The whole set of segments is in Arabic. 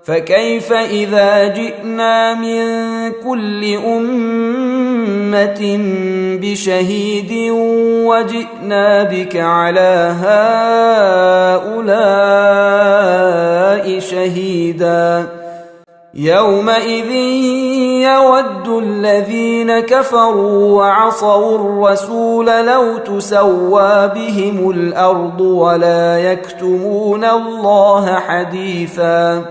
فكيف إذا جئنا من كل أمة بشهيد وجئنا بك على هؤلاء شهيدا يومئذ يود الذين كفروا وعصوا الرسول لو تسوى بهم الأرض ولا يكتمون الله حديثا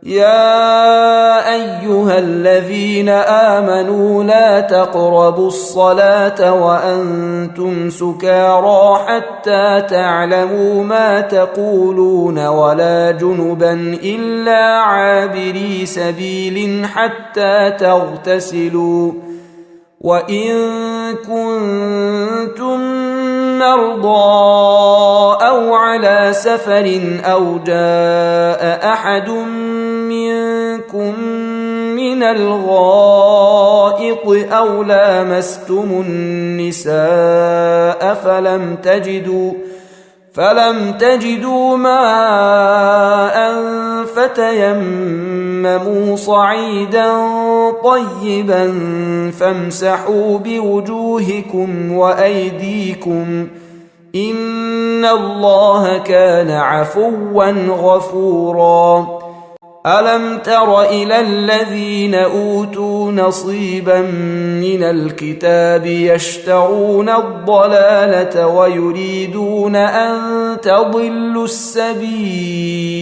يا أيها الذين آمنوا لا تقربوا الصلاة وأنتم سكارى حتى تعلموا ما تقولون ولا جنبا إلا عابري سبيل حتى تغتسلوا وإن كنتم مرضى أو على سفر أو جاء أحد منكم من الغائط أو لامستم النساء فلم تجدوا ماء فتيمموا صعيدا طيبا فامسحوا بوجوهكم وأيديكم إن الله كان عفوا غفورا ألم تر إلى الذين أوتوا نصيبا من الكتاب يشترون الضلالة ويريدون أن تضلوا السبيل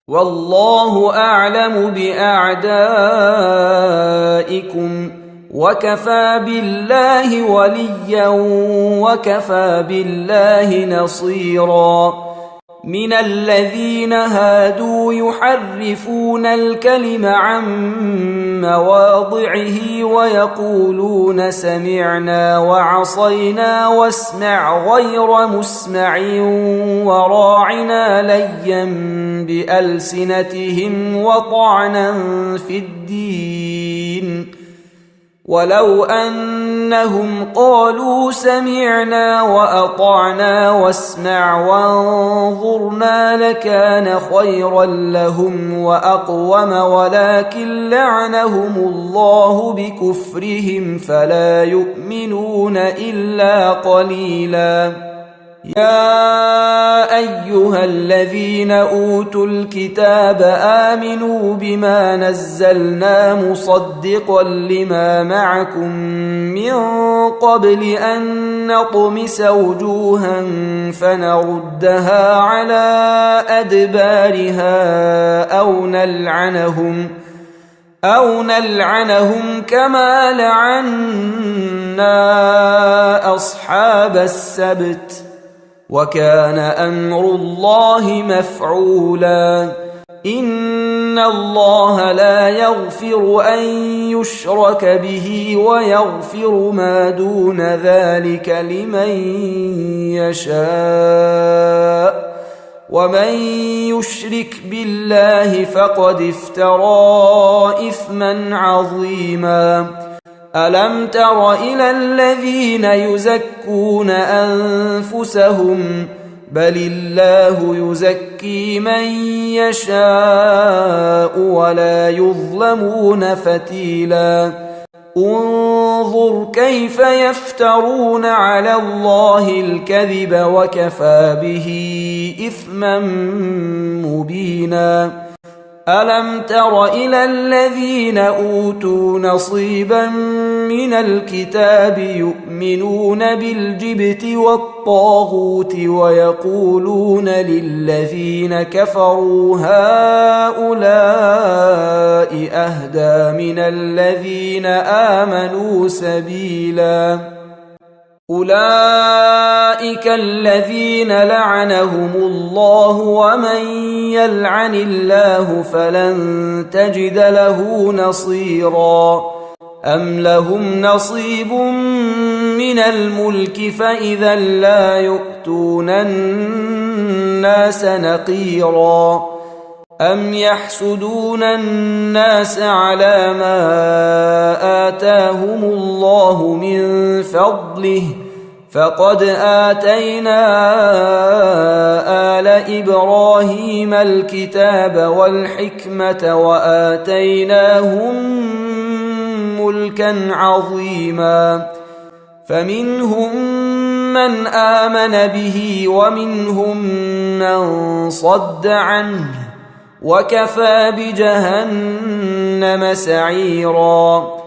والله أعلم بأعدائكم وكفى بالله وليا وكفى بالله نصيرا من الذين هادوا يحرفون الكلم عن مواضعه ويقولون سمعنا وعصينا واسمع غير مسمع وراعنا ليا بألسنتهم وطعنا في الدين ولو أنهم قالوا سمعنا وأطعنا واسمع وانظرنا لكان خيرا لهم وأقوم ولكن لعنهم الله بكفرهم فلا يؤمنون إلا قليلا يا أيها الذين أوتوا الكتاب آمنوا بما نزلنا مصدقا لما معكم من قبل أن نطمس وجوها فنردها على أدبارها أو نلعنهم كما لعنا أصحاب السبت وكان أمر الله مفعولا إن الله لا يغفر أن يشرك به ويغفر ما دون ذلك لمن يشاء ومن يشرك بالله فقد افترى إثما عظيما ألم تر إلى الذين يزكون أنفسهم بل الله يزكي من يشاء ولا يظلمون فتيلا انظر كيف يفترون على الله الكذب وكفى به إثما مبينا ألم تر إلى الذين أوتوا نصيبا من الكتاب يؤمنون بالجبت والطاغوت ويقولون للذين كفروا هؤلاء أهدى من الذين آمنوا سبيلا أولئك الذين لعنهم الله ومن يلعن الله فلن تجد له نصيرا أم لهم نصيب من الملك فإذا لا يؤتون الناس نقيرا أم يحسدون الناس على ما آتاهم الله من فضله فقد آتينا آل إبراهيم الكتاب والحكمة وآتيناهم ملكا عظيما فمنهم من آمن به ومنهم من صد عنه وكفى بجهنم سعيرا